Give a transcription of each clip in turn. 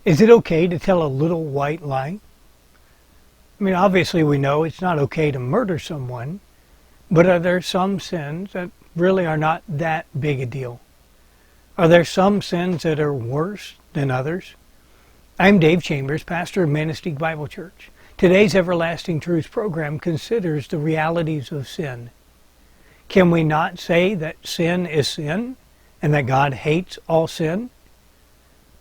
Is it okay to tell a little white lie? I mean, obviously we know it's not okay to murder someone, but are there some sins that really are not that big a deal? Are there some sins that are worse than others? I'm Dave Chambers, pastor of Manistee Bible Church. Today's Everlasting Truths program considers the realities of sin. Can we not say that sin is sin and that God hates all sin?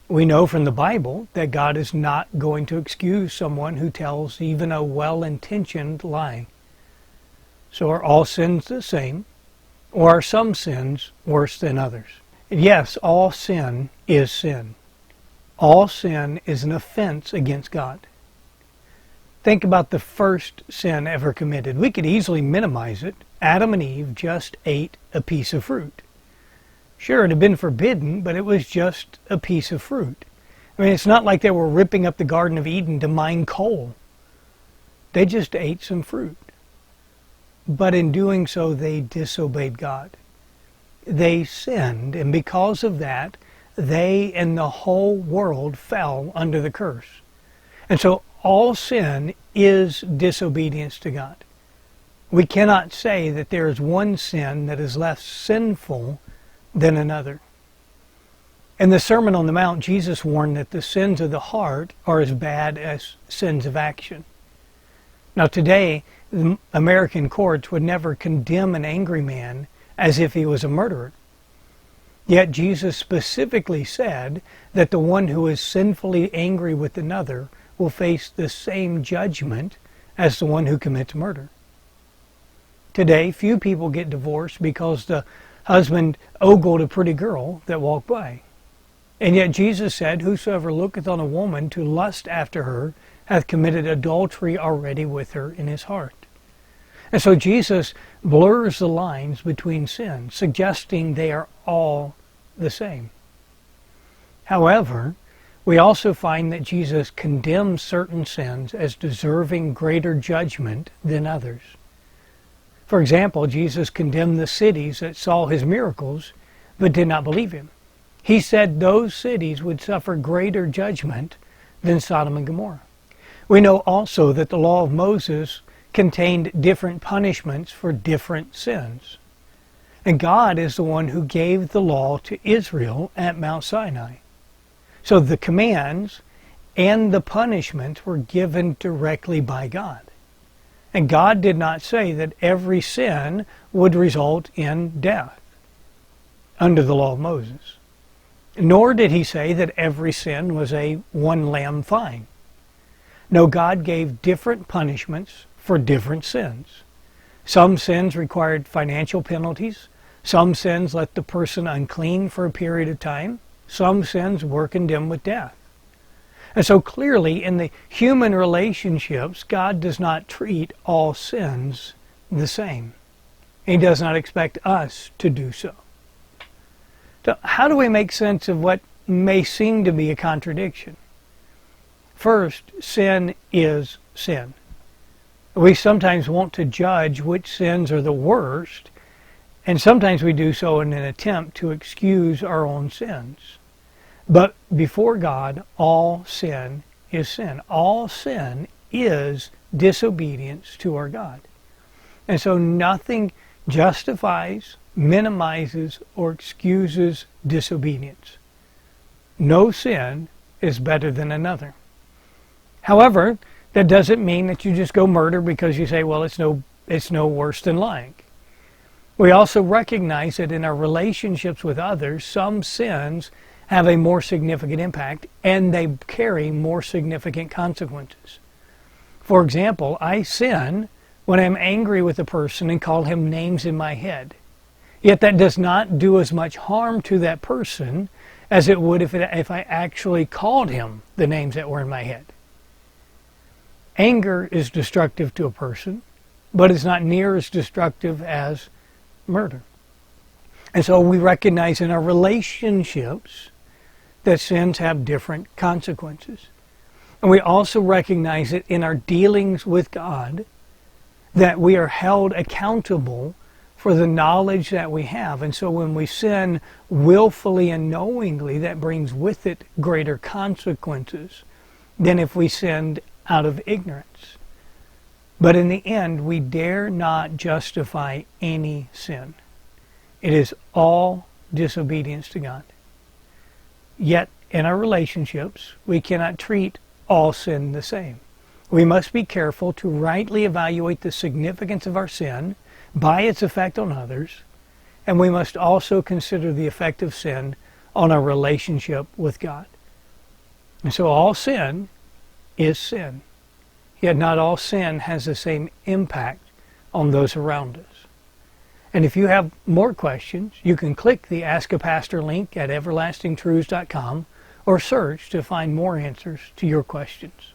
We know from the Bible that God is not going to excuse someone who tells even a well-intentioned lie. So are all sins the same, or are some sins worse than others? Yes, all sin is sin. All sin is an offense against God. Think about the first sin ever committed. We could easily minimize it. Adam and Eve just ate a piece of fruit. Sure, it had been forbidden, but it was just a piece of fruit. I mean, it's not like they were ripping up the Garden of Eden to mine coal. They just ate some fruit. But in doing so, they disobeyed God. They sinned, and because of that, they and the whole world fell under the curse. And so all sin is disobedience to God. We cannot say that there is one sin that is less sinful than another. In the Sermon on the Mount, Jesus warned that the sins of the heart are as bad as sins of action. Now today, the American courts would never condemn an angry man as if he was a murderer. Yet Jesus specifically said that the one who is sinfully angry with another will face the same judgment as the one who commits murder. Today, few people get divorced because the husband ogled a pretty girl that walked by. And yet Jesus said, "Whosoever looketh on a woman to lust after her hath committed adultery already with her in his heart." And so Jesus blurs the lines between sins, suggesting they are all the same. However, we also find that Jesus condemns certain sins as deserving greater judgment than others. For example, Jesus condemned the cities that saw his miracles but did not believe him. He said those cities would suffer greater judgment than Sodom and Gomorrah. We know also that the law of Moses contained different punishments for different sins. And God is the one who gave the law to Israel at Mount Sinai. So the commands and the punishments were given directly by God. And God did not say that every sin would result in death under the law of Moses. Nor did he say that every sin was a one lamb fine. No, God gave different punishments for different sins. Some sins required financial penalties. Some sins left the person unclean for a period of time. Some sins were condemned with death. And so clearly in the human relationships, God does not treat all sins the same. He does not expect us to do so. So how do we make sense of what may seem to be a contradiction? First, sin is sin. We sometimes want to judge which sins are the worst, and sometimes we do so in an attempt to excuse our own sins. But before God, all sin is sin. All sin is disobedience to our God. And so nothing justifies, minimizes, or excuses disobedience. No sin is better than another. However, that doesn't mean that you just go murder because you say, well, it's no worse than lying. We also recognize that in our relationships with others, some sins have a more significant impact and they carry more significant consequences. For example, I sin when I'm angry with a person and call him names in my head. Yet that does not do as much harm to that person as it would if I actually called him the names that were in my head. Anger is destructive to a person, but it's not near as destructive as murder. And so we recognize in our relationships that sins have different consequences. And we also recognize it in our dealings with God that we are held accountable for the knowledge that we have. And so when we sin willfully and knowingly, that brings with it greater consequences than if we sinned out of ignorance. But in the end, we dare not justify any sin. It is all disobedience to God. Yet, in our relationships, we cannot treat all sin the same. We must be careful to rightly evaluate the significance of our sin by its effect on others, and we must also consider the effect of sin on our relationship with God. And so all sin is sin, yet not all sin has the same impact on those around us. And if you have more questions, you can click the Ask a Pastor link at everlastingtruths.com or search to find more answers to your questions.